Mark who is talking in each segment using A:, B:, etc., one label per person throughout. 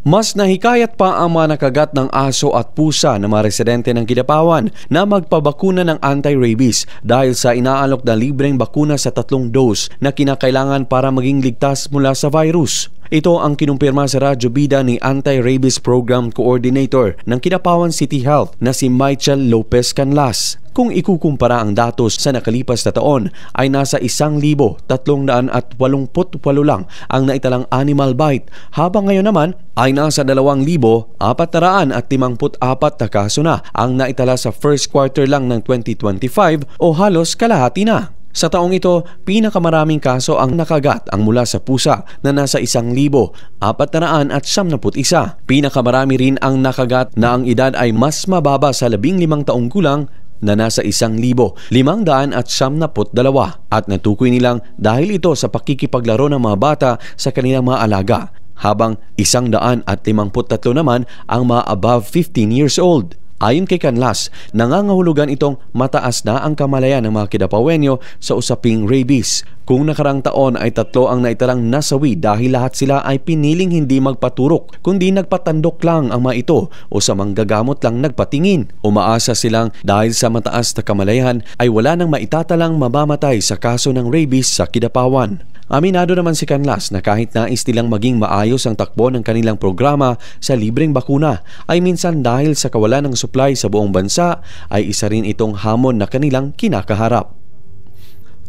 A: Mas nahikayat pa ang mga nakagat ng aso at pusa na mga residente ng Kidapawan na magpabakuna ng anti-rabies dahil sa inaalok na libreng bakuna sa 3 dose na kinakailangan para maging ligtas mula sa virus. Ito ang kinumpirma sa Radyo Bida ni Anti-Rabies Program Coordinator ng Kidapawan City Health na si Michael Lopez Canlas. Kung ikukumpara ang datos sa nakalipas na taon ay nasa 1,388 lang ang naitalang animal bite, habang ngayon naman ay nasa 2,454 na kaso na ang naitala sa first quarter lang ng 2025 o halos kalahati na. Sa taong ito, pinakamaraming kaso ang nakagat ang mula sa pusa na nasa 1,471. Pinakamarami rin ang nakagat na ang edad ay mas mababa sa 15 taong gulang na nasa 1,572 at natukoy nilang dahil ito sa pakikipaglaro ng mga bata sa kanilang mga alaga, habang 153 naman ang mga above 15 years old. Ayon kay Canlas, nangangahulugan itong mataas na ang kamalayan ng mga Kidapawenyo sa usaping rabies. Kung nakarang taon ay 3 ang naitalang nasawi dahil lahat sila ay piniling hindi magpaturok, kundi nagpatandok lang ang mga ito o sa manggagamot lang nagpatingin. Umaasa silang dahil sa mataas na kamalayan ay wala nang maitatalang mamamatay sa kaso ng rabies sa Kidapawan. Aminado naman si Canlas na kahit nais nilang maging maayos ang takbo ng kanilang programa sa libreng bakuna, ay minsan dahil sa kawalan ng supply sa buong bansa ay isa rin itong hamon na kanilang kinakaharap.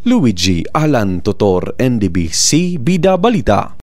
A: Luigi Alan Totor, NDBC Bida Balita.